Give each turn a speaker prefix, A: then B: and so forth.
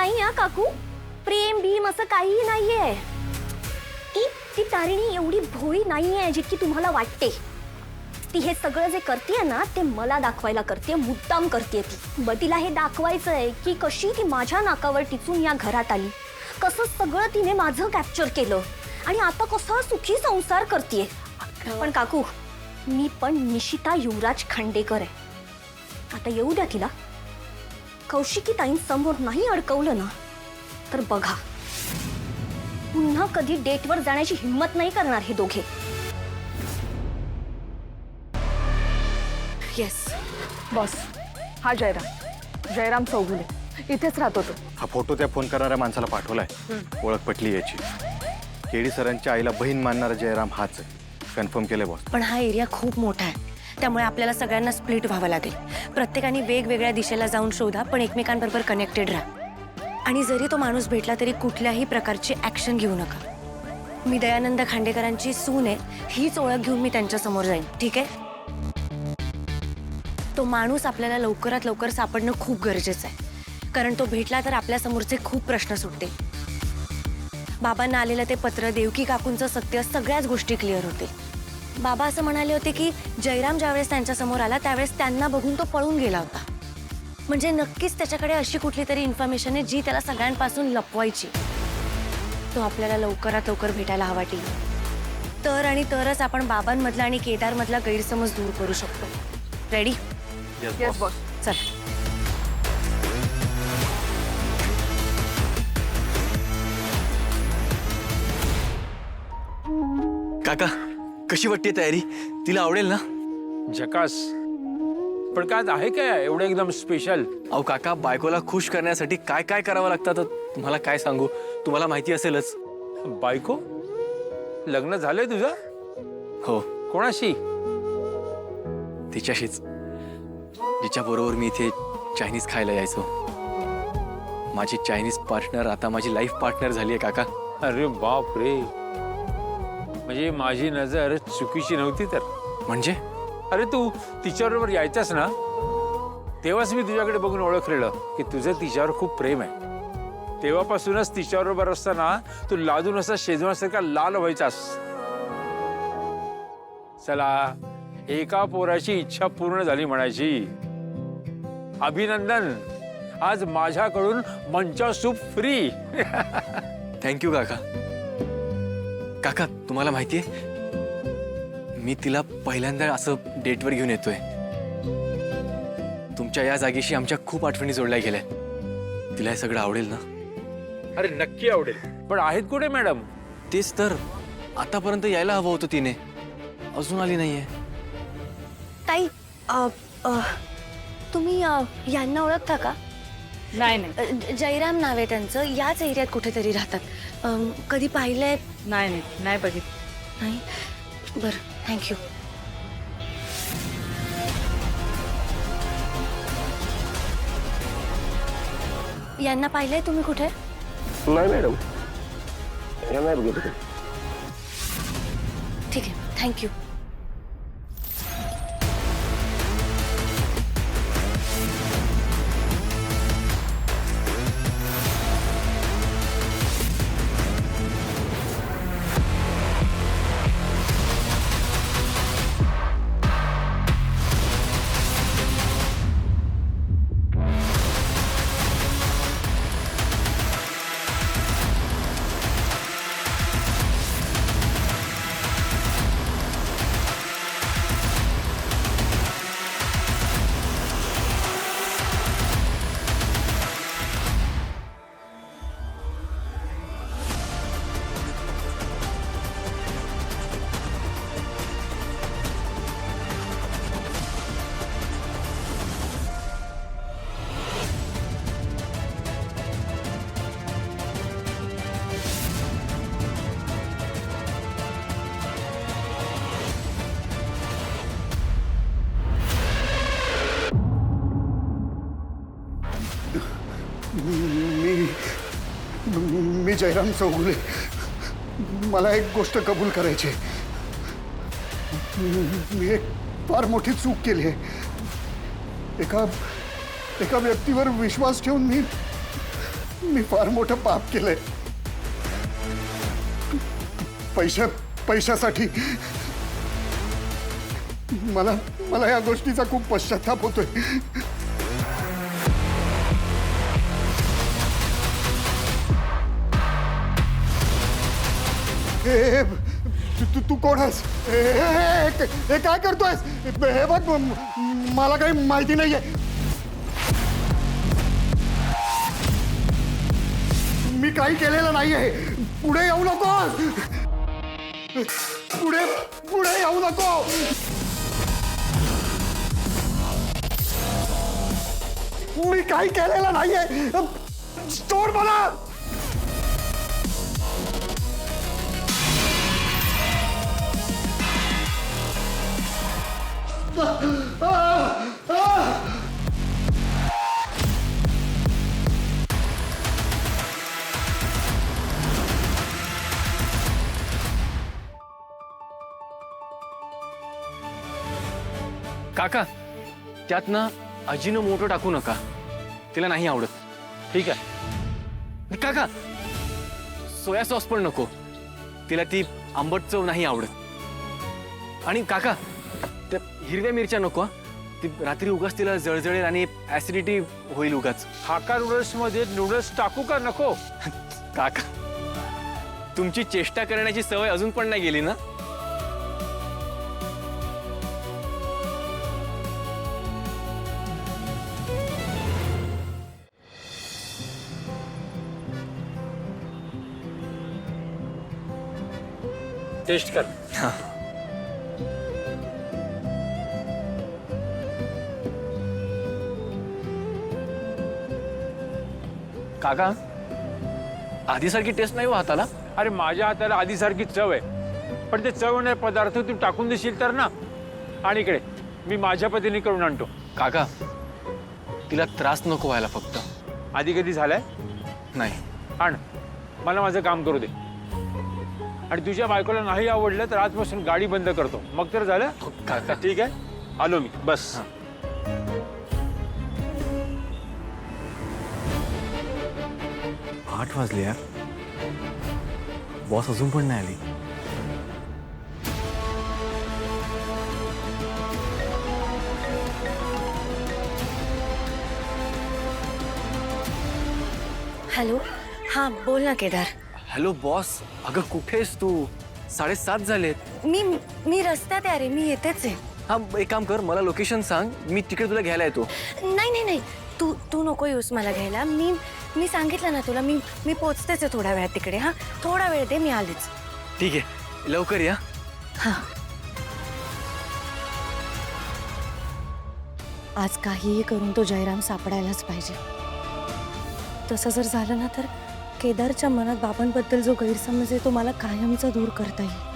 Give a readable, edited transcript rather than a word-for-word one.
A: नाही हा काकू, प्रेम भीम असं काहीही नाहीये. ती तारिणी एवढी भोळी नाहीये जितकी तुम्हाला वाटते. ती हे सगळं जे करतेय ना ते मला दाखवायला करते, मुद्दाम करते ती. तिला हे दाखवायचंय की कशी ती माझ्या नाकावर टिचून या घरात आली, कसं सगळं तिने माझं कॅप्चर केलं आणि आता कसा सुखी संसार करतेय. पण काकू, मी पण निशिता युवराज खांडेकर आहे. आता येऊ द्या तिला. कौशिकी ताईंसमोर नाही अडकवलं ना तर बघा, पुन्हा कधी डेटवर जाण्याची हिम्मत नाही करणार हे दोघे.
B: येस बॉस, हा जयराम चौगुले इथेच राहतो तो.
C: हा फोटो त्या फोन करणाऱ्या माणसाला पाठवलाय. ओळख पटली याची. केडी सरांच्या आईला बहीण मानणारा जयराम हाच आहे. कन्फर्म केलंय बॉस.
D: पण हा एरिया खूप मोठा आहे, त्यामुळे आपल्याला सगळ्यांना स्प्लिट व्हावं लागेल. प्रत्येकाने वेगवेगळ्या दिशेला जाऊन शोधा, पण एकमेकांबरोबर कनेक्टेड राहा. आणि जरी तो माणूस भेटला तरी कुठल्याही प्रकारची ऍक्शन घेऊ नका. मी दयानंद खांडेकरांची सून आहे, हीच ओळख घेऊन मी त्यांच्या समोर जाईन, ठीक आहे? तो माणूस आपल्याला लवकरात लवकर सापडणं खूप गरजेचं आहे, कारण तो भेटला तर आपल्या समोरचे खूप प्रश्न सुटतील. बाबांना आलेलं ते पत्र, देवकी काकूंचं सत्य, सगळ्याच गोष्टी क्लिअर होतील. बाबा असं म्हणाले होते की जयराम ज्यावेळेस त्यांच्या समोर आला त्यावेळेस त्यांना बघून तो पळून गेला होता. म्हणजे नक्कीच त्याच्याकडे अशी कुठली तरी इन्फॉर्मेशन आहे जी त्याला सगळ्यांपासून लपवायची. तो आपल्याला लवकरात लवकर भेटायला हवा टी. तर आणि तरच आपण बाबांमधला आणि केदारमधला गैरसमज दूर करू शकतो. रेडी?
B: Yes boss.
D: चल.
E: काका, कशी वाटते तयारी? तिला आवडेल ना?
F: झकास. पण काय आहे काय एवढं एकदम स्पेशल?
E: अहो काका, बायकोला खुश करण्यासाठी काय काय करावं लागतं तर तुम्हाला काय सांगू, तुम्हाला माहिती असेलच.
F: बायको? लग्न झालंय तुझं?
E: हो,
F: कोणाशी?
E: तिच्याशीच, जिच्या बरोबर मी इथे चायनीज खायला यायचो. माझी चायनीज पार्टनर आता माझी लाईफ पार्टनर झाली आहे काका.
F: अरे बाप रे, म्हणजे माझी नजर चुकीची नव्हती तर.
E: म्हणजे?
F: अरे तू तिच्याबरोबर यायचास ना, तेव्हाच मी तुझ्याकडे बघून ओळखलेलं की तुझं तिच्यावर खूप प्रेम आहे. तेव्हापासूनच तिच्याबरोबर असताना तू लाजून असा शेजवासारखा लाल व्हायचास. चला, एका पोराची इच्छा पूर्ण झाली म्हणायची. अभिनंदन, आज माझ्याकडून मंचा सूप फ्री.
E: थँक्यू काका. काका, तुम्हाला माहितीये, मी तिला पहिल्यांदा असं डेटवर घेऊन येतोय. तुमच्या या जागेशी आमच्या खूप आठवणी जोडल्या गेल्या. तिला हे सगळं आवडेल ना?
F: अरे नक्की आवडेल. पण आहेत कुठे मॅडम?
E: तेच तर, आतापर्यंत यायला हवं होतं तिने, अजून आली नाहीये.
D: ताई, तुम्ही यांना ओळखता का?
B: नाही
D: जयराम नाव आहे त्यांचं, याच एरियात कुठेतरी राहतात. कधी पाहिलंय?
B: नाही बघितलं.
D: नाही. बरं, थँक्यू. यांना पाहिलंय तुम्ही कुठे?
G: नाही मॅडम, हे नाही बघितलं.
D: ठीक आहे, थँक्यू.
H: मी जयराम चौगुले. मला एक गोष्ट कबूल करायची आहे. मी एक फार मोठी चूक केली आहे. एका व्यक्तीवर विश्वास ठेवून मी फार मोठं पाप केलंय. पैशासाठी मला या गोष्टीचा खूप पश्चाताप होतोय. तू कोण आहेस? हे काय करतोयस? हे बघ, मला काही माहिती नाहीये. मी काही केलेलं नाहीये. पुढे येऊ नकोस. पुढे येऊ नको. मी काही केलेलं नाहीये. सोड मला.
E: काका, त्यात ना अजिनोमोटो टाकू नका, तिला नाही आवडत.
F: ठीक आहे.
E: काका, सोया सॉस पण नको, तिला ती आंबट चव नाही आवडत. आणि काका, त्या हिरव्या मिरच्या नको, ती रात्री उगाच तिला जळजळेल आणि ऍसिडिटी होईल उगाच.
F: हाका नूडल्समध्ये नूडल्स टाकू का नको?
E: काका, तुमची चेष्टा करण्याची सवय अजून पण नाही गेली ना?
F: टेस्ट कर.
E: काका, आधीसारखी टेस्ट नाही हो हाताला.
F: अरे माझ्या हाताला आधीसारखी चव आहे, पण ते चव नाही पदार्थ तू टाकून देशील तर ना. आणि इकडे मी माझ्या पद्धतीने करून आणतो.
E: काका, तिला त्रास नको व्हायला फक्त.
F: आधी कधी झालाय?
E: नाही.
F: आण, मला माझं काम करू दे. आणि तुझ्या बायकोला नाही आवडलं तर आजपासून गाडी बंद करतो, मग तर झालं.
E: काका,
F: ठीक आहे, आलो मी. बस.
E: 8 वाजले यार. बॉस अजून पण नाही आली.
D: हॅलो, हां बोल ना केदार.
E: हॅलो बॉस, अगं कुठेस तू? 7:30 झालेत.
D: मी रस्त्यात आहे रे, मी येतेच आहे.
E: हा, एक काम कर, मला लोकेशन सांग, मी तिकडे तुला घ्यायला येतो.
D: नाही, तू नको येऊस मला घ्यायला. मी सांगितलं ना तुला, मी पोचतेच आहे थोड्या वेळात तिकडे. हा, थोडा वेळ दे, मी आलीच.
E: ठीक आहे, लवकर या.
D: हा. आज काहीही करून तो जयराम सापडायलाच पाहिजे. तसं जर झालं ना तर केदारच्या मनात बाबांबद्दल जो गैरसमज आहे तो मला कायमचा दूर करता येईल.